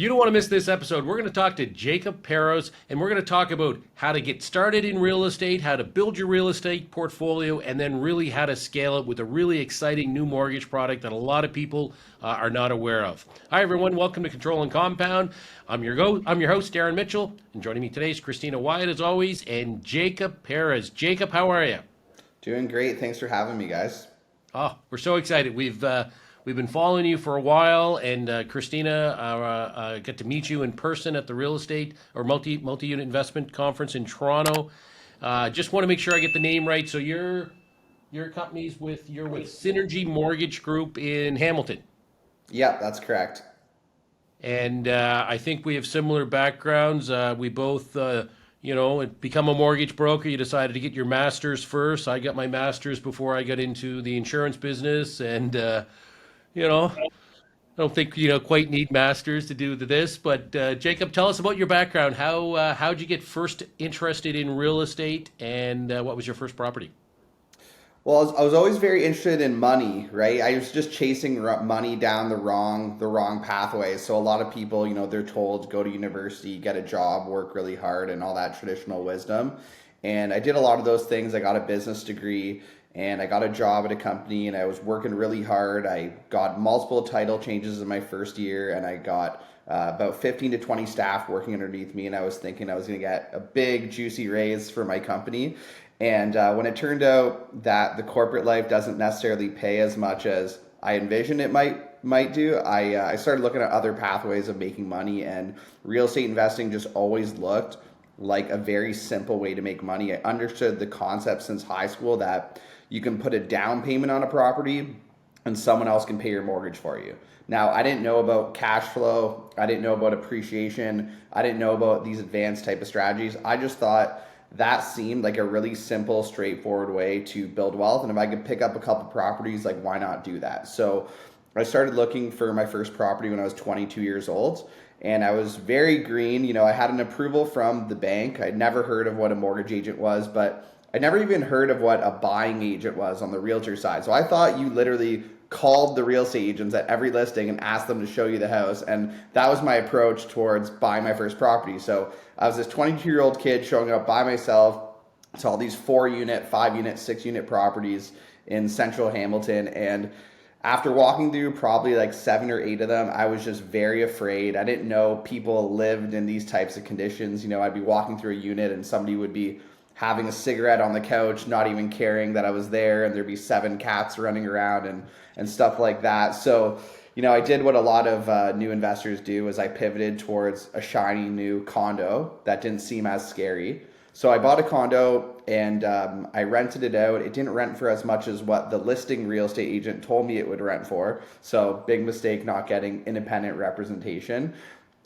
You don't want to miss this episode. We're going to talk to Jacob Perez, and we're going to talk about how to get started in real estate, how to build your real estate portfolio, and then really how to scale it with a really exciting new mortgage product that a lot of people are not aware of. Hi, everyone. Welcome to Control and Compound. I'm your host, Darren Mitchell, and joining me today is Christina Wyatt, as always, and Jacob Perez. Jacob, how are you? Doing great. Thanks for having me, guys. Oh, we're so excited. We've been following you for a while, and Christina got to meet you in person at the real estate or multi-unit investment conference in Toronto. Just want to make sure I get the name right. So your company's you're with Synergy Mortgage Group in Hamilton, Yep, that's correct. and I think we have similar backgrounds. We both. Become a mortgage broker. You decided to get your master's first. I got my master's before I got into the insurance business, and you know, I don't think quite need masters to do this. But Jacob, tell us about your background. How'd you get first interested in real estate, and what was your first property? Well, I was always very interested in money, right? I was just chasing money down the wrong pathway. So a lot of people, they're told go to university, get a job, work really hard, and all that traditional wisdom. And I did a lot of those things. I got a business degree, and I got a job at a company, and I was working really hard. I got multiple title changes in my first year, and I got about 15 to 20 staff working underneath me, and I was thinking I was going to get a big, juicy raise for my company. And when it turned out that the corporate life doesn't necessarily pay as much as I envisioned it might do, I started looking at other pathways of making money, and real estate investing just always looked like a very simple way to make money. I understood the concept since high school that you can put a down payment on a property and someone else can pay your mortgage for you. Now, I didn't know about cash flow. I didn't know about appreciation. I didn't know about these advanced type of strategies. I just thought that seemed like a really simple, straightforward way to build wealth. And if I could pick up a couple properties, like why not do that? So I started looking for my first property when I was 22 years old. And I was very green. I had an approval from the bank. I'd never heard of what a mortgage agent was, but I never even heard of what a buying agent was on the realtor side. So I thought you literally called the real estate agents at every listing and asked them to show you the house. And that was my approach towards buying my first property. So I was this 22-year-old kid showing up by myself to all these 4-unit, 5-unit, 6-unit properties in central Hamilton. And after walking through probably like 7 or 8 of them, I was just very afraid. I didn't know people lived in these types of conditions. I'd be walking through a unit and somebody would be having a cigarette on the couch, not even caring that I was there, and there'd be 7 cats running around and stuff like that. So, I did what a lot of new investors do is I pivoted towards a shiny new condo that didn't seem as scary. So I bought a condo and I rented it out. It didn't rent for as much as what the listing real estate agent told me it would rent for. So big mistake not getting independent representation.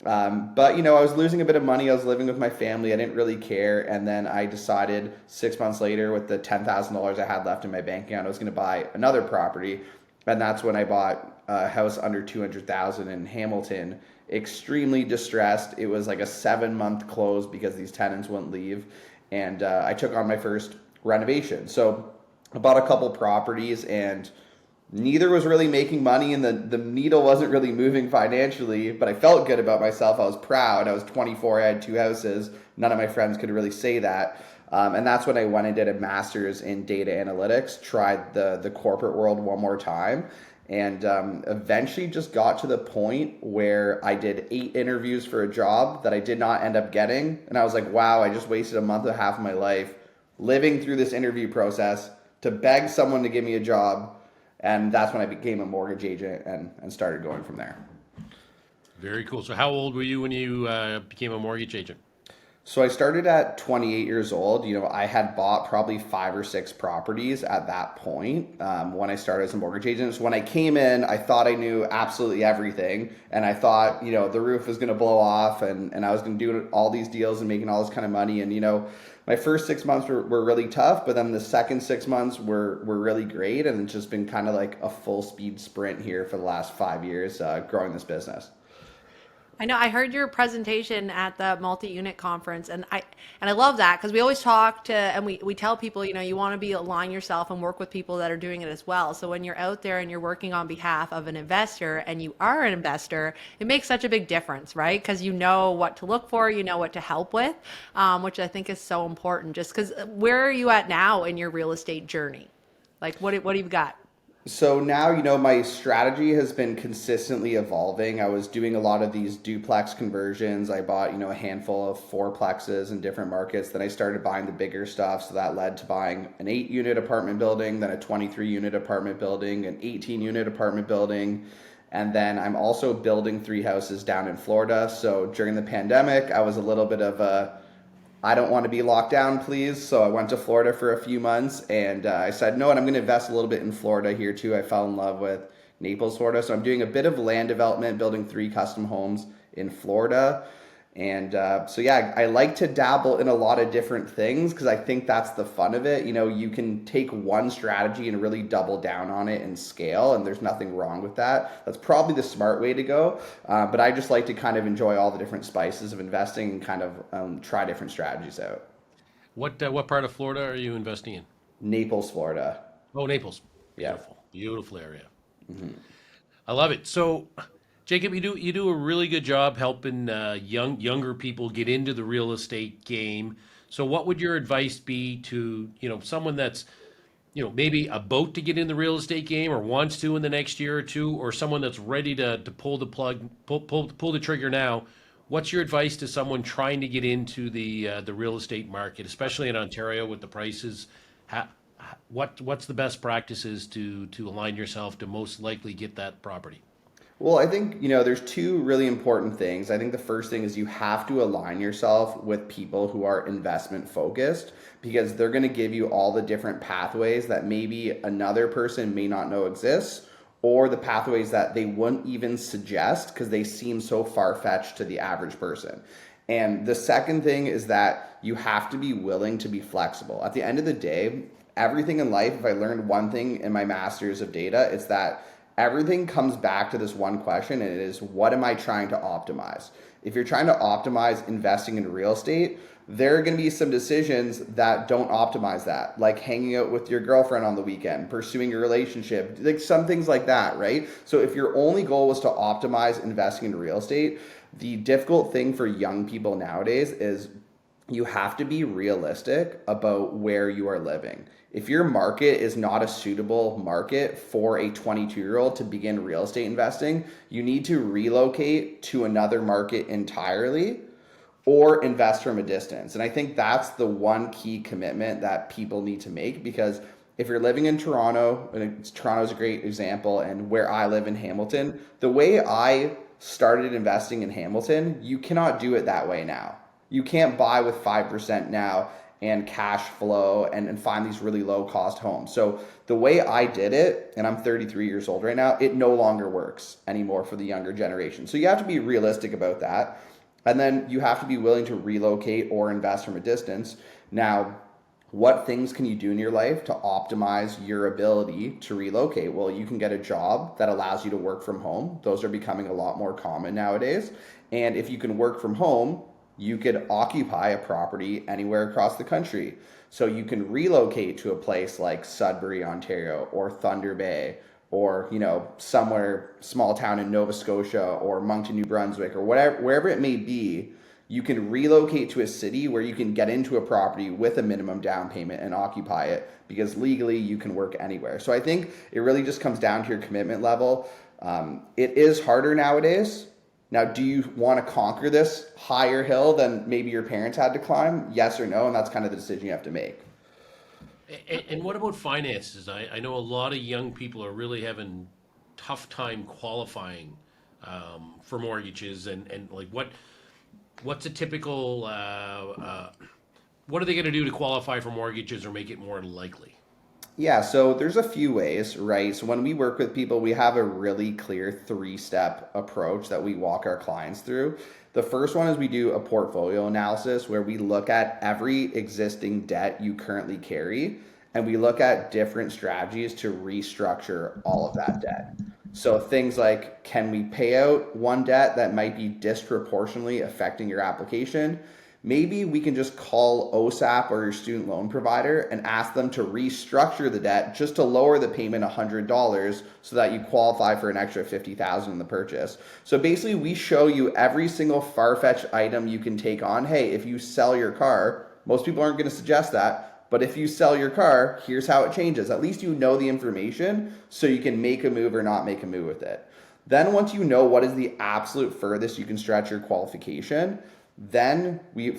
But I was losing a bit of money. I was living with my family. I didn't really care. And then I decided 6 months later, with the $10,000 I had left in my bank account, I was going to buy another property. And that's when I bought a house under 200,000 in Hamilton. Extremely distressed. It was like a 7-month close because these tenants wouldn't leave. And I took on my first renovation. So I bought a couple properties, and neither was really making money, and the needle wasn't really moving financially, but I felt good about myself. I was proud. I was 24. I had 2 houses. None of my friends could really say that. And that's when I went and did a master's in data analytics, tried the corporate world one more time, and eventually just got to the point where I did 8 interviews for a job that I did not end up getting. And I was like, wow, I just wasted a month and a half of my life living through this interview process to beg someone to give me a job. And that's when I became a mortgage agent and started going from there. Very cool. So how old were you when you became a mortgage agent? So I started at 28 years old. I had bought probably 5 or 6 properties at that point when I started as a mortgage agent. So when I came in, I thought I knew absolutely everything. And I thought, the roof was going to blow off and I was going to do all these deals and making all this kind of money. And, my first 6 months were really tough, but then the second 6 months were really great. And it's just been kind of like a full speed sprint here for the last 5 years growing this business. I know I heard your presentation at the multi-unit conference, and I love that because we always talk to and we tell people, you want to be align yourself and work with people that are doing it as well. So when you're out there and you're working on behalf of an investor and you are an investor, it makes such a big difference, right? Because you know what to look for, you know what to help with, which I think is so important. Just because where are you at now in your real estate journey? Like what do you got? So now, my strategy has been consistently evolving. I was doing a lot of these duplex conversions. I bought, a handful of fourplexes in different markets. Then I started buying the bigger stuff. So that led to buying an 8-unit apartment building, then a 23-unit apartment building, an 18-unit apartment building. And then I'm also building 3 houses down in Florida. So during the pandemic, I was a little bit of a I don't want to be locked down, please. So I went to Florida for a few months and I said, no, and I'm going to invest a little bit in Florida here too. I fell in love with Naples, Florida. So I'm doing a bit of land development, building 3 custom homes in Florida. And so, yeah, I like to dabble in a lot of different things because I think that's the fun of it. You can take one strategy and really double down on it and scale, and there's nothing wrong with that. That's probably the smart way to go. But I just like to kind of enjoy all the different spices of investing and kind of try different strategies out. What part of Florida are you investing in? Naples, Florida. Oh, Naples. Yeah. Beautiful, beautiful area. I love it. So, Jacob, you do a really good job helping younger people get into the real estate game. So, what would your advice be to someone that's maybe about to get in the real estate game or wants to in the next year or two, or someone that's ready to pull the plug, pull the trigger now? What's your advice to someone trying to get into the real estate market, especially in Ontario with the prices? Ha, what's the best practices to align yourself to most likely get that property? Well, I think, there's 2 really important things. I think the first thing is you have to align yourself with people who are investment focused because they're going to give you all the different pathways that maybe another person may not know exists or the pathways that they wouldn't even suggest because they seem so far-fetched to the average person. And the second thing is that you have to be willing to be flexible. At the end of the day, everything in life, if I learned one thing in my master's of data, it's that everything comes back to this one question, and it is, what am I trying to optimize? If you're trying to optimize investing in real estate, there are going to be some decisions that don't optimize that, like hanging out with your girlfriend on the weekend, pursuing a relationship, like some things like that, right? So if your only goal was to optimize investing in real estate, the difficult thing for young people nowadays is you have to be realistic about where you are living. If your market is not a suitable market for a 22-year-old to begin real estate investing, you need to relocate to another market entirely or invest from a distance. And I think that's the one key commitment that people need to make because if you're living in Toronto, and Toronto's a great example, and where I live in Hamilton, the way I started investing in Hamilton, you cannot do it that way now. You can't buy with 5% now and cash flow and find these really low cost homes. So the way I did it, and I'm 33 years old right now, it no longer works anymore for the younger generation. So you have to be realistic about that. And then you have to be willing to relocate or invest from a distance. Now, what things can you do in your life to optimize your ability to relocate? Well, you can get a job that allows you to work from home. Those are becoming a lot more common nowadays. And if you can work from home, you could occupy a property anywhere across the country. So you can relocate to a place like Sudbury, Ontario, or Thunder Bay, or somewhere small town in Nova Scotia or Moncton, New Brunswick, or whatever wherever it may be. You can relocate to a city where you can get into a property with a minimum down payment and occupy it because legally you can work anywhere. So I think it really just comes down to your commitment level. It is harder nowadays. Now, do you want to conquer this higher hill than maybe your parents had to climb? Yes or no? And that's kind of the decision you have to make. And what about finances? I know a lot of young people are really having tough time qualifying for mortgages, and like what's a typical what are they going to do to qualify for mortgages or make it more likely? Yeah, so there's a few ways, right? So when we work with people, we have a really clear 3-step approach that we walk our clients through. The first one is we do a portfolio analysis where we look at every existing debt you currently carry and we look at different strategies to restructure all of that debt. So things like, can we pay out one debt that might be disproportionately affecting your application? Maybe we can just call OSAP or your student loan provider and ask them to restructure the debt just to lower the payment $100 so that you qualify for an extra $50,000 in the purchase. So basically we show you every single far-fetched item you can take on. Hey, if you sell your car, most people aren't going to suggest that, but if you sell your car, here's how it changes. At least you know the information so you can make a move or not make a move with it. Then once you know what is the absolute furthest you can stretch your qualification, then we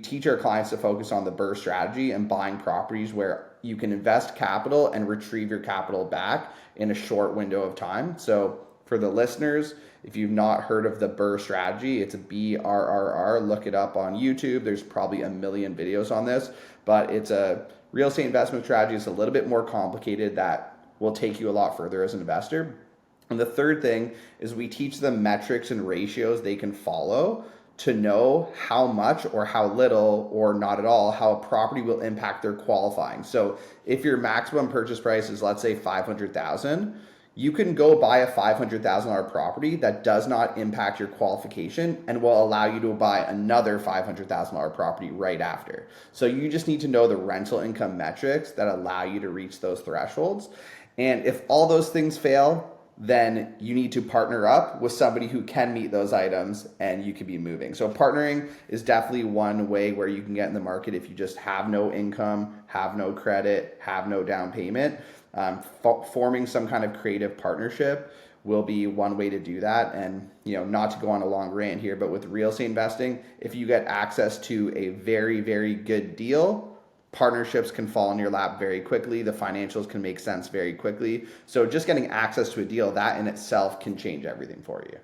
teach our clients to focus on the BRRRR strategy and buying properties where you can invest capital and retrieve your capital back in a short window of time. So for the listeners, if you've not heard of the BRRRR strategy, it's a BRRR. Look it up on YouTube. There's probably a million videos on this, but it's a real estate investment strategy. It's a little bit more complicated that will take you a lot further as an investor. And the third thing is we teach them metrics and ratios they can follow to know how much or how little or not at all how a property will impact their qualifying. So if your maximum purchase price is, let's say, $500,000, you can go buy a $500,000 property that does not impact your qualification and will allow you to buy another $500,000 property right after. So you just need to know the rental income metrics that allow you to reach those thresholds. And if all those things fail, then you need to partner up with somebody who can meet those items and you could be moving. So partnering is definitely one way where you can get in the market if you just have no income, have no credit, have no down payment. Forming some kind of creative partnership will be one way to do that. And, not to go on a long rant here, but with real estate investing, if you get access to a very, very good deal, partnerships can fall in your lap very quickly. The financials can make sense very quickly. So just getting access to a deal, that in itself can change everything for you.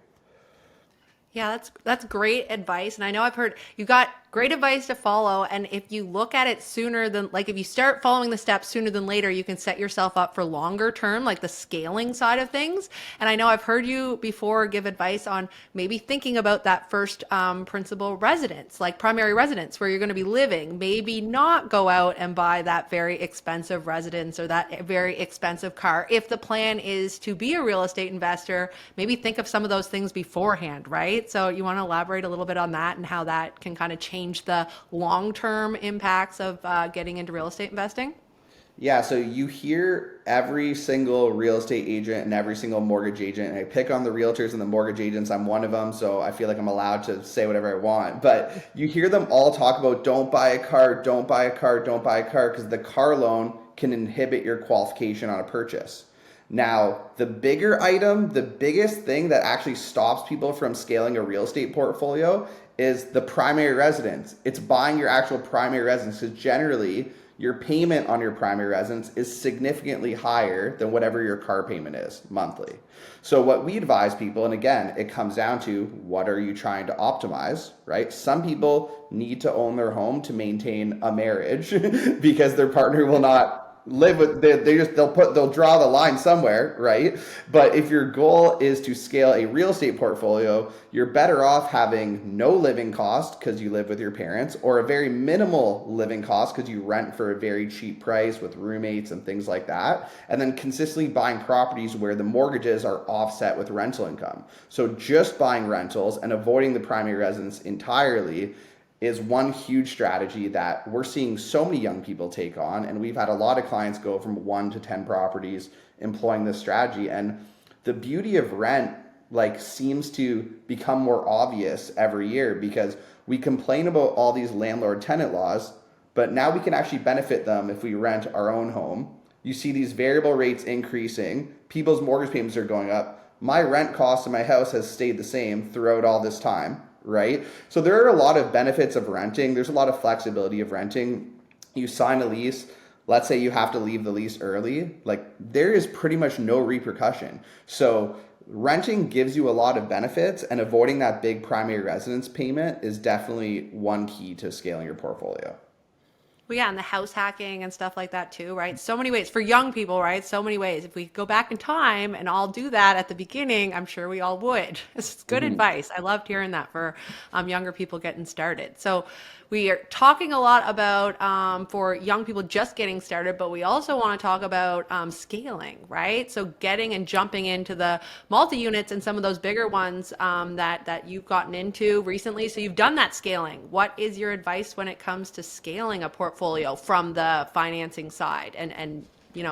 Yeah, that's great advice. And I know I've heard you got great advice to follow. And if you look at it sooner than, like, if you start following the steps sooner than later, you can set yourself up for longer term, like the scaling side of things. And I know I've heard you before give advice on maybe thinking about that first principal residence, like primary residence where you're going to be living. Maybe not go out and buy that very expensive residence or that very expensive car. If the plan is to be a real estate investor, maybe think of some of those things beforehand, right? So you want to elaborate a little bit on that and how that can kind of change the long-term impacts of getting into real estate investing? Yeah, so you hear every single real estate agent and every single mortgage agent, and I pick on the realtors and the mortgage agents. I'm one of them, so I feel like I'm allowed to say whatever I want. But you hear them all talk about don't buy a car, don't buy a car, don't buy a car, because the car loan can inhibit your qualification on a purchase. Now, the bigger item, the biggest thing that actually stops people from scaling a real estate portfolio is the primary residence. It's buying your actual primary residence, because generally your payment on your primary residence is significantly higher than whatever your car payment is monthly. So what we advise people, and again, it comes down to what are you trying to optimize, right? Some people need to own their home to maintain a marriage because their partner will not live with, they'll draw the line somewhere, right? But if your goal is to scale a real estate portfolio, you're better off having no living cost because you live with your parents, or a very minimal living cost because you rent for a very cheap price with roommates and things like that, and then consistently buying properties where the mortgages are offset with rental income. So just buying rentals and avoiding the primary residence entirely is one huge strategy that we're seeing so many young people take on. And we've had a lot of clients go from 1 to 10 properties employing this strategy. And the beauty of rent seems to become more obvious every year, because we complain about all these landlord tenant laws, but now we can actually benefit them if we rent our own home. You see these variable rates increasing, people's mortgage payments are going up. My rent cost in my house has stayed the same throughout all this time, right? So there are a lot of benefits of renting. There's a lot of flexibility of renting. You sign a lease, let's say you have to leave the lease early, there is pretty much no repercussion. So renting gives you a lot of benefits, and avoiding that big primary residence payment is definitely one key to scaling your portfolio. Well, yeah, and the house hacking and stuff like that too, right? So many ways for young people, right? So many ways. If we go back in time and all do that at the beginning, I'm sure we all would. It's good advice. I loved hearing that for younger people getting started. So we are talking a lot about for young people just getting started, but we also want to talk about scaling, right? So getting and jumping into the multi-units and some of those bigger ones that you've gotten into recently. So you've done that scaling. What is your advice when it comes to scaling a portfolio from the financing side and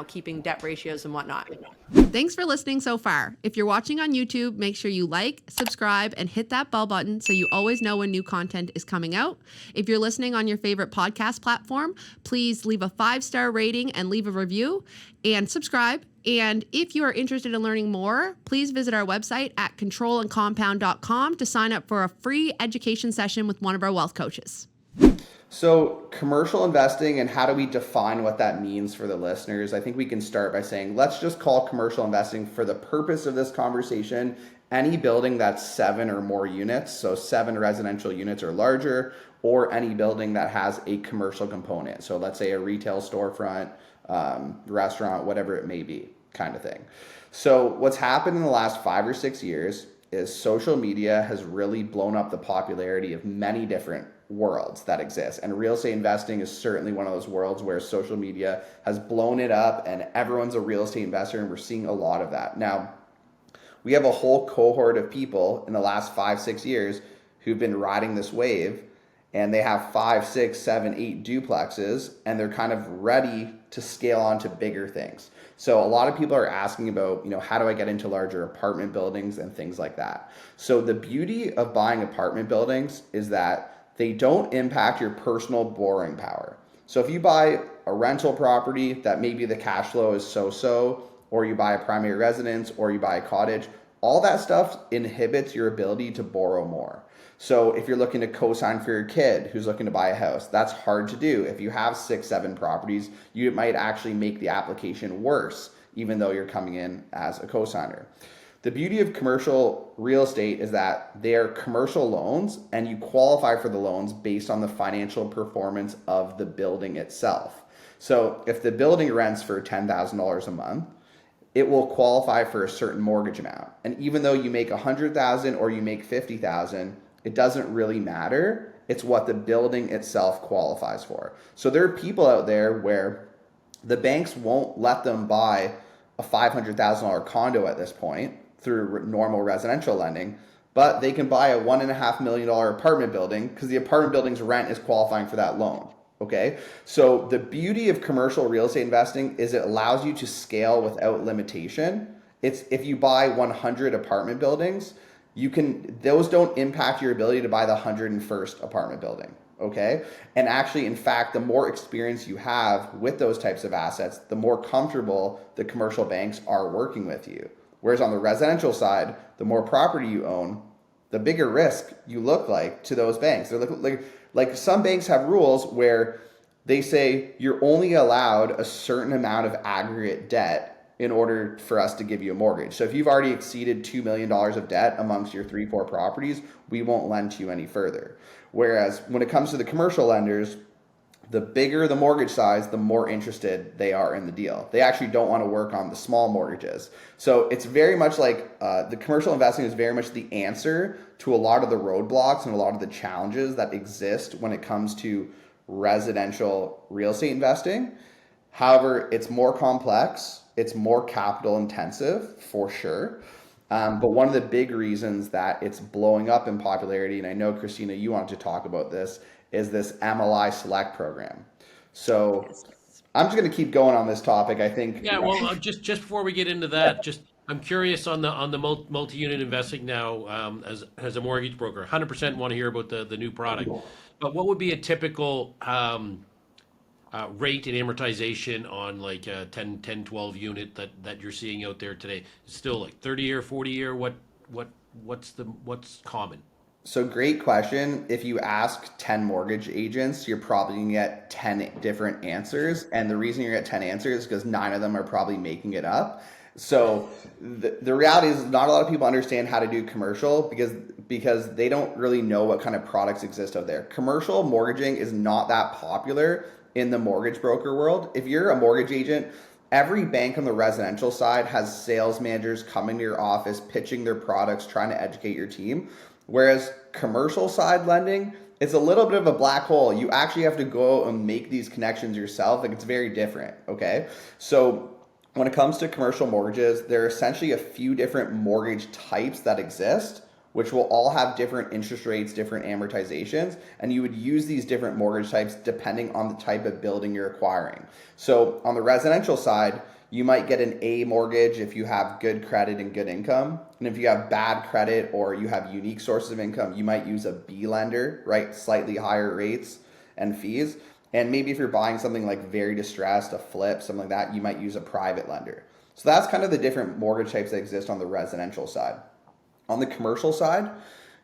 keeping debt ratios and whatnot? Thanks for listening so far. If you're watching on YouTube, make sure you like, subscribe, and hit that bell button so you always know when new content is coming out. If you're listening on your favorite podcast platform, please leave a 5-star rating and leave a review and subscribe. And if you are interested in learning more, please visit our website at controlandcompound.com to sign up for a free education session with one of our wealth coaches. So commercial investing, and how do we define what that means for the listeners? I think we can start by saying, let's just call commercial investing, for the purpose of this conversation, any building that's 7 or more units, so 7 residential units or larger, or any building that has a commercial component. So let's say a retail storefront, restaurant, whatever it may be, kind of thing. So what's happened in the last 5 or 6 years is social media has really blown up the popularity of many different worlds that exist, and real estate investing is certainly one of those worlds where social media has blown it up and everyone's a real estate investor, and we're seeing a lot of that. Now, we have a whole cohort of people in the last 5-6 years who've been riding this wave, and they have 5, 6, 7, 8 duplexes, and they're kind of ready to scale on to bigger things. So a lot of people are asking about, how do I get into larger apartment buildings and things like that. So the beauty of buying apartment buildings is that they don't impact your personal borrowing power. So if you buy a rental property that maybe the cash flow is so-so, or you buy a primary residence, or you buy a cottage, all that stuff inhibits your ability to borrow more. So if you're looking to co-sign for your kid who's looking to buy a house, that's hard to do. If you have 6, 7 properties, you might actually make the application worse, even though you're coming in as a co-signer. The beauty of commercial real estate is that they are commercial loans, and you qualify for the loans based on the financial performance of the building itself. So if the building rents for $10,000 a month, it will qualify for a certain mortgage amount. And even though you make $100,000 or you make $50,000, it doesn't really matter. It's what the building itself qualifies for. So there are people out there where the banks won't let them buy a $500,000 condo at this point through normal residential lending, but they can buy a $1.5 million apartment building because the apartment building's rent is qualifying for that loan. Okay, so the beauty of commercial real estate investing is it allows you to scale without limitation. It's if you buy 100 apartment buildings, those don't impact your ability to buy the 101st apartment building. Okay, and actually, in fact, the more experience you have with those types of assets, the more comfortable the commercial banks are working with you. Whereas on the residential side, the more property you own, the bigger risk you look like to those banks. They're like some banks have rules where they say you're only allowed a certain amount of aggregate debt in order for us to give you a mortgage. So if you've already exceeded $2 million of debt amongst your 3-4 properties, we won't lend to you any further. Whereas when it comes to the commercial lenders, the bigger the mortgage size, the more interested they are in the deal. They actually don't want to work on the small mortgages. So it's very much like the commercial investing is very much the answer to a lot of the roadblocks and a lot of the challenges that exist when it comes to residential real estate investing. However, it's more complex, it's more capital intensive for sure. But one of the big reasons that it's blowing up in popularity, and I know, Christina, you wanted to talk about this, is this MLI Select program. So I'm just going to keep going on this topic. I think. Yeah, well, just before we get into that, I'm curious on the multi-unit investing now, as a mortgage broker. 100% want to hear about the new product, but what would be a typical rate and amortization on like a 10, 12 unit that you're seeing out there today? It's still like 30-year, 40-year. What's common? So great question. If you ask 10 mortgage agents, you're probably going to get 10 different answers. And the reason you're going to get 10 answers is because 9 of them are probably making it up. So the reality is not a lot of people understand how to do commercial because they don't really know what kind of products exist out there. Commercial mortgaging is not that popular in the mortgage broker world. If you're a mortgage agent, every bank on the residential side has sales managers coming to your office, pitching their products, trying to educate your team. Whereas commercial side lending, it's a little bit of a black hole. You actually have to go and make these connections yourself. Like, it's very different, okay? So when it comes to commercial mortgages, there are essentially a few different mortgage types that exist, which will all have different interest rates, different amortizations, and you would use these different mortgage types depending on the type of building you're acquiring. So on the residential side, you might get an A mortgage if you have good credit and good income. And if you have bad credit or you have unique sources of income, you might use a B lender, right? Slightly higher rates and fees. And maybe if you're buying something like very distressed, a flip, something like that, you might use a private lender. So that's kind of the different mortgage types that exist on the residential side. On the commercial side,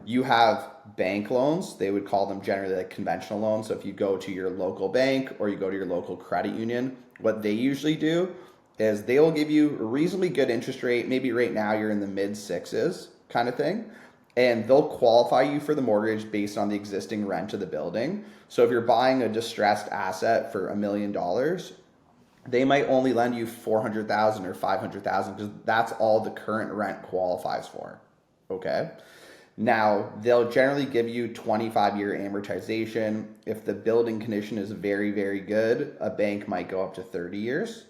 you have bank loans. They would call them generally like conventional loans. So if you go to your local bank or you go to your local credit union, what they usually do is they will give you a reasonably good interest rate. Maybe right now you're in the mid sixes kind of thing. And they'll qualify you for the mortgage based on the existing rent of the building. So if you're buying a distressed asset for $1 million, they might only lend you 400,000 or 500,000 because that's all the current rent qualifies for. Okay. Now, they'll generally give you 25-year amortization. If the building condition is very, very good, a bank might go up to 30 years.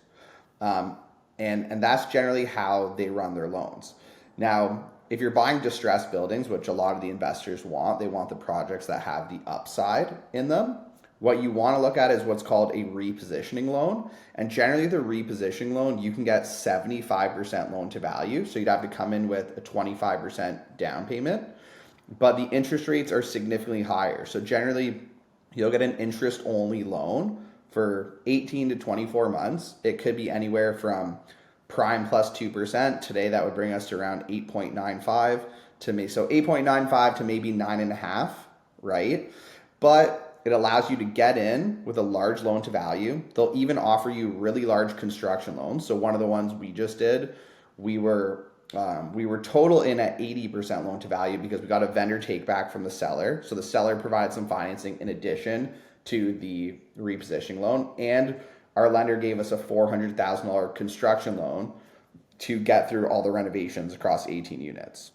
And that's generally how they run their loans. Now, if you're buying distressed buildings, which a lot of the investors want, they want the projects that have the upside in them. What you want to look at is what's called a repositioning loan. And generally the repositioning loan, you can get 75% loan to value. So you'd have to come in with a 25% down payment, but the interest rates are significantly higher. So generally you'll get an interest only loan for 18 to 24 months. It could be anywhere from prime plus 2%. Today that would bring us to around 8.95 to me. So 8.95 to maybe 9.5, right? But it allows you to get in with a large loan to value. They'll even offer you really large construction loans. So one of the ones we just did, we were total in at 80% loan to value because we got a vendor take back from the seller. So the seller provided some financing in addition to the repositioning loan, and our lender gave us a $400,000 construction loan to get through all the renovations across 18 units.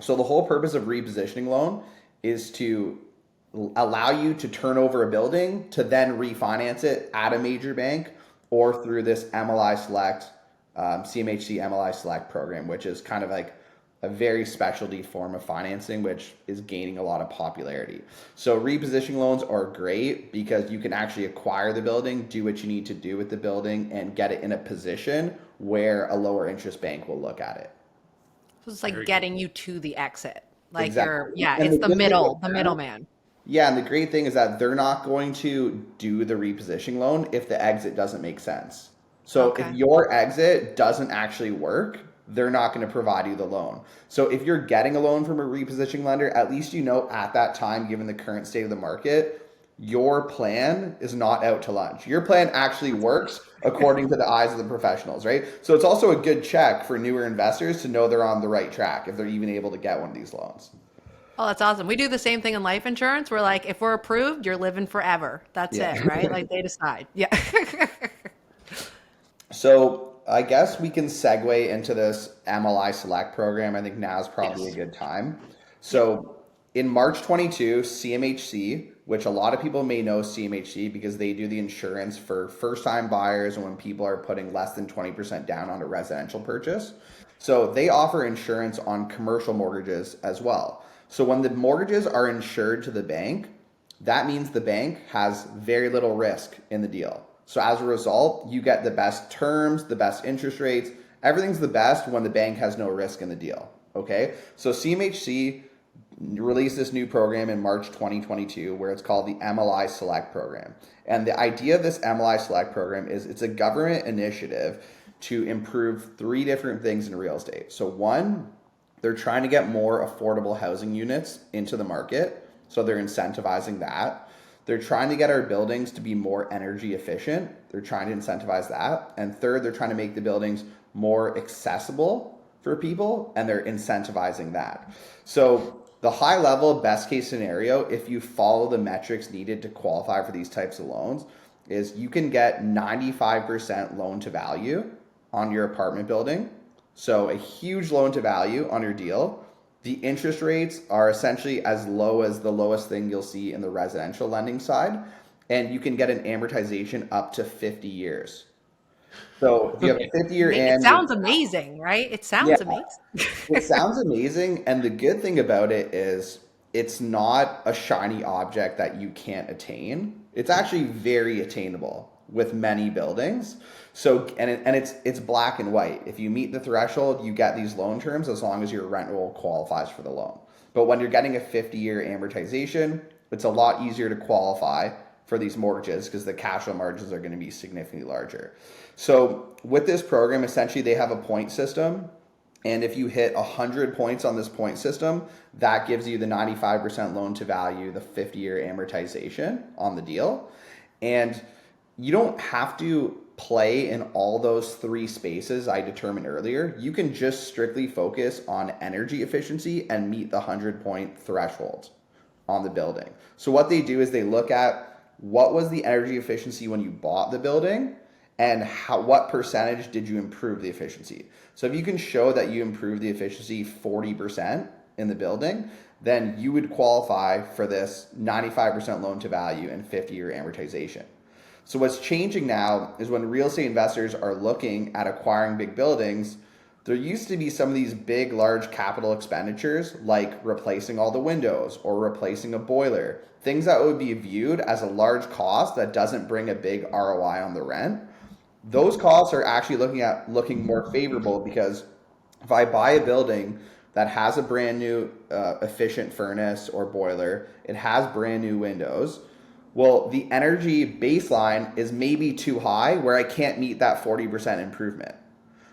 So the whole purpose of repositioning loan is to allow you to turn over a building to then refinance it at a major bank or through this MLI Select, CMHC MLI Select program, which is kind of like a very specialty form of financing, which is gaining a lot of popularity. So repositioning loans are great because you can actually acquire the building, do what you need to do with the building, and get it in a position where a lower interest bank will look at it. So it's like getting you to the exit. Like Exactly. it's the middleman. Yeah, and the great thing is that they're not going to do the repositioning loan if the exit doesn't make sense. So if your exit doesn't actually work, they're not going to provide you the loan. So if you're getting a loan from a repositioning lender, at least you know at that time, given the current state of the market, your plan is not out to lunch. Your plan actually works according to the eyes of the professionals, right? So it's also a good check for newer investors to know they're on the right track if they're even able to get one of these loans. Oh, that's awesome. We do the same thing in life insurance. We're like, if we're approved, you're living forever. That's it, right? Like they decide. Yeah. So I guess we can segue into this MLI Select program. I think now is probably a good time. So in March 22, CMHC, which a lot of people may know CMHC because they do the insurance for first-time buyers and when people are putting less than 20% down on a residential purchase. So they offer insurance on commercial mortgages as well. So when the mortgages are insured to the bank, that means the bank has very little risk in the deal. So as a result, you get the best terms, the best interest rates. Everything's the best when the bank has no risk in the deal. Okay. So CMHC released this new program in March 2022 where it's called the MLI Select program. And the idea of this MLI Select program is it's a government initiative to improve three different things in real estate. So one, they're trying to get more affordable housing units into the market. So they're incentivizing that. They're trying to get our buildings to be more energy efficient. They're trying to incentivize that. And third, they're trying to make the buildings more accessible for people, and they're incentivizing that. So the high level best case scenario, if you follow the metrics needed to qualify for these types of loans, is you can get 95% loan to value on your apartment building. So a huge loan to value on your deal. The interest rates are essentially as low as the lowest thing you'll see in the residential lending side. And you can get an amortization up to 50 years. So if you have a 50-year It and sounds amazing, right? It yeah, sounds amazing. it sounds amazing. And the good thing about it is it's not a shiny object that you can't attain. It's actually very attainable with many buildings. So it's black and white. If you meet the threshold, you get these loan terms as long as your rent roll qualifies for the loan. But when you're getting a 50-year amortization, it's a lot easier to qualify for these mortgages because the cash flow margins are going to be significantly larger. So with this program, essentially they have a point system. And if you hit 100 points on this point system, that gives you the 95% loan to value, the 50-year amortization on the deal. And you don't have to play in all those three spaces I determined earlier. You can just strictly focus on energy efficiency and meet the 100-point threshold on the building. So what they do is they look at what was the energy efficiency when you bought the building and what percentage did you improve the efficiency. So if you can show that you improved the efficiency 40% in the building, then you would qualify for this 95% loan to value and 50-year amortization. So what's changing now is when real estate investors are looking at acquiring big buildings, there used to be some of these big, large capital expenditures like replacing all the windows or replacing a boiler, things that would be viewed as a large cost that doesn't bring a big ROI on the rent. Those costs are actually looking more favorable because if I buy a building that has a brand new efficient furnace or boiler, it has brand new windows, well, the energy baseline is maybe too high where I can't meet that 40% improvement.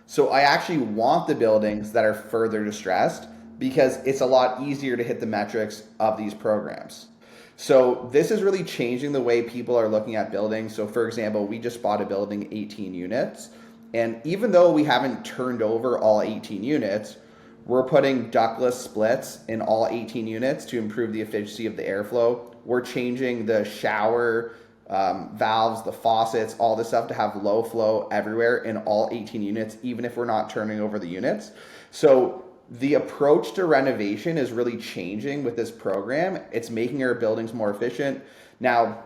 So I actually want the buildings that are further distressed because it's a lot easier to hit the metrics of these programs. So this is really changing the way people are looking at buildings. So for example, we just bought a building 18 units. And even though we haven't turned over all 18 units, we're putting ductless splits in all 18 units to improve the efficiency of the airflow. We're changing the shower valves, the faucets, all this stuff to have low flow everywhere in all 18 units, even if we're not turning over the units. So the approach to renovation is really changing with this program. It's making our buildings more efficient. Now,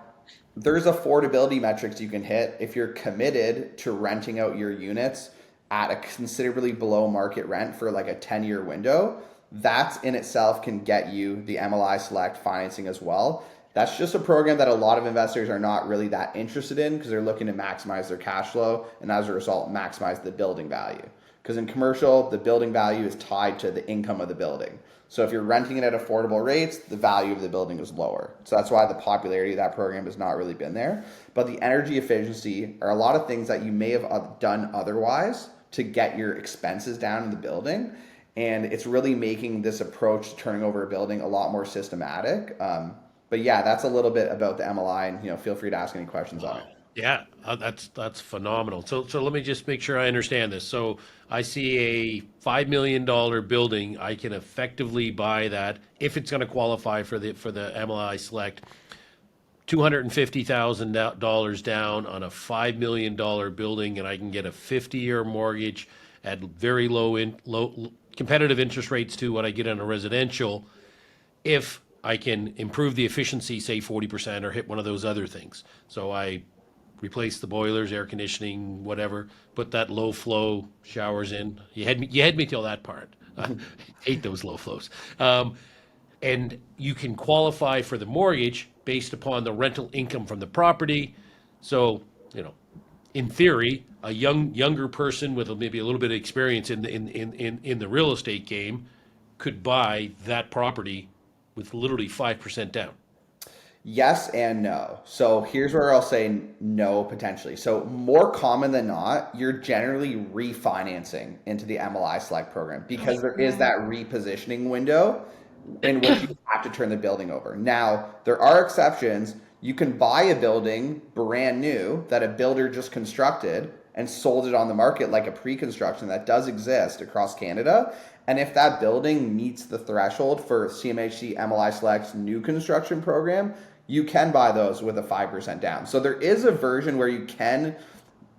there's affordability metrics you can hit if you're committed to renting out your units at a considerably below market rent for like a 10-year window. That's in itself can get you the MLI Select financing as well. That's just a program that a lot of investors are not really that interested in because they're looking to maximize their cash flow and as a result, maximize the building value. Because in commercial, the building value is tied to the income of the building. So if you're renting it at affordable rates, the value of the building is lower. So that's why the popularity of that program has not really been there. But the energy efficiency are a lot of things that you may have done otherwise to get your expenses down in the building. And it's really making this approach to turning over a building a lot more systematic. But yeah, that's a little bit about the MLI, and feel free to ask any questions on it. Yeah, that's phenomenal. So let me just make sure I understand this. So I see a $5 million building. I can effectively buy that if it's going to qualify for the MLI Select. $250,000 down on a $5 million building, and I can get a 50-year mortgage at very low competitive interest rates to what I get on a residential. If I can improve the efficiency, say 40%, or hit one of those other things. So I replace the boilers, air conditioning, whatever, put that low flow showers in. You had me till that part. I hate those low flows. And you can qualify for the mortgage based upon the rental income from the property. So, in theory, a younger person with maybe a little bit of experience in the real estate game could buy that property with literally 5% down. Yes and no. So here's where I'll say no potentially. So more common than not, you're generally refinancing into the MLI Select program because there is that repositioning window in which you have to turn the building over. Now, there are exceptions. You can buy a building brand new that a builder just constructed and sold it on the market like a pre-construction that does exist across Canada. And if that building meets the threshold for CMHC MLI Select's new construction program, you can buy those with a 5% down. So there is a version where you can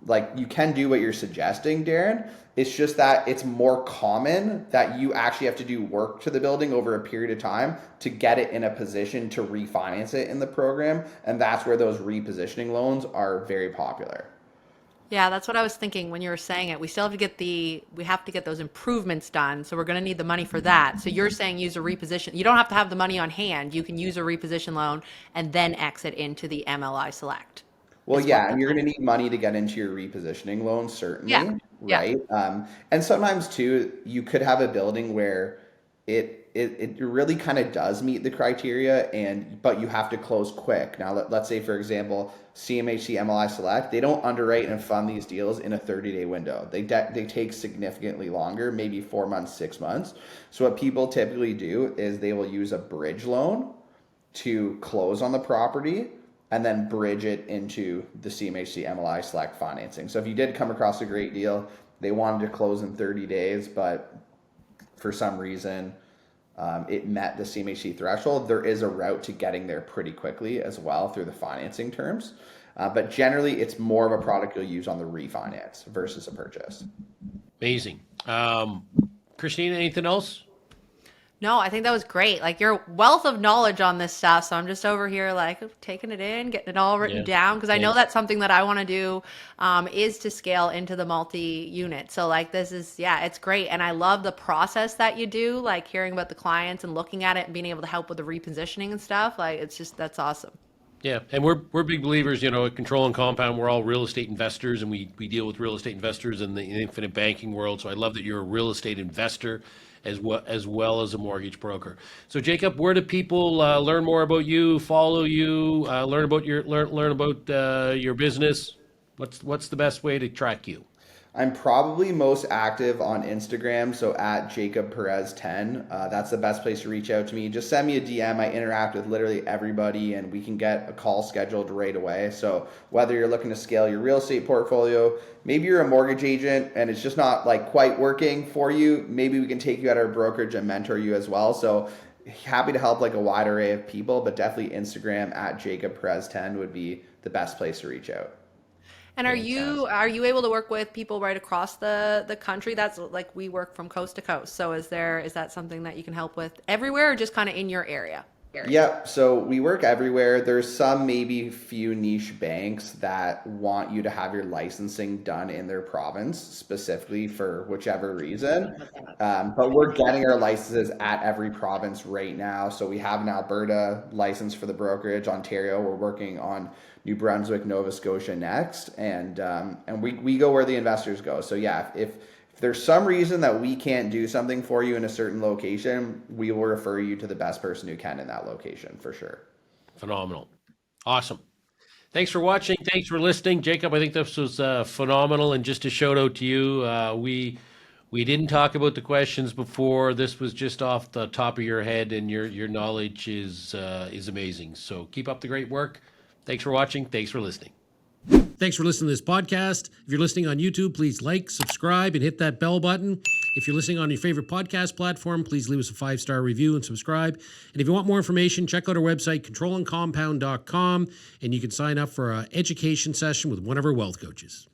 do what you're suggesting, Darren. It's just that it's more common that you actually have to do work to the building over a period of time to get it in a position to refinance it in the program. And that's where those repositioning loans are very popular. Yeah, that's what I was thinking when you were saying it. We still have to get those improvements done. So we're going to need the money for that. So you're saying use a reposition. You don't have to have the money on hand. You can use a reposition loan and then exit into the MLI Select. Well, Is what yeah, the and you're going plan. to need money to get into your repositioning loan, Yeah. certainly, Yeah. right? And sometimes too, you could have a building where it really kind of does meet the criteria, but you have to close quick. Now, let's say, for example, CMHC MLI Select, they don't underwrite and fund these deals in a 30-day window. They take significantly longer, maybe 4 months, 6 months. So what people typically do is they will use a bridge loan to close on the property and then bridge it into the CMHC MLI Select financing. So if you did come across a great deal, they wanted to close in 30 days, but for some reason it met the CMHC threshold, there is a route to getting there pretty quickly as well through the financing terms. But generally, it's more of a product you'll use on the refinance versus a purchase. Amazing. Christina, anything else? No, I think that was great. Like your wealth of knowledge on this stuff. So I'm just over here like taking it in, getting it all written Yeah. down because I know Thanks. that's something that I want to do is to scale into the multi-unit. So like this is, yeah, it's great. And I love the process that you do, like hearing about the clients and looking at it and being able to help with the repositioning and stuff. Like it's just, that's awesome. Yeah, and we're big believers, at Control and Compound. We're all real estate investors, and we deal with real estate investors in the infinite banking world. So I love that you're a real estate investor as well as a mortgage broker. So Jacob, where do people learn more about you, follow you, learn about your business? What's the best way to track you? I'm probably most active on Instagram, so at Jacob Perez 10. That's the best place to reach out to me. Just send me a DM. I interact with literally everybody, and we can get a call scheduled right away. So whether you're looking to scale your real estate portfolio, maybe you're a mortgage agent and it's just not like quite working for you, maybe we can take you at our brokerage and mentor you as well. So happy to help like a wide array of people, but definitely Instagram at Jacob Perez 10 would be the best place to reach out. And are you able to work with people right across the country? That's like we work from coast to coast. So is that something that you can help with everywhere or just kind of in your area? Yep. So we work everywhere. There's some maybe few niche banks that want you to have your licensing done in their province specifically for whichever reason. But we're getting our licenses at every province right now. So we have an Alberta license for the brokerage, Ontario. We're working on New Brunswick, Nova Scotia next, and we go where the investors go. So yeah, if there's some reason that we can't do something for you in a certain location, we will refer you to the best person who can in that location for sure. Phenomenal. Awesome. Thanks for watching. Thanks for listening. Jacob, I think this was phenomenal. And just a shout out to you. We didn't talk about the questions before. This was just off the top of your head, and your knowledge is amazing. So keep up the great work. Thanks for watching. Thanks for listening. Thanks for listening to this podcast. If you're listening on YouTube, please like, subscribe, and hit that bell button. If you're listening on your favorite podcast platform, please leave us a 5-star review and subscribe. And if you want more information, check out our website, controlandcompound.com, and you can sign up for an education session with one of our wealth coaches.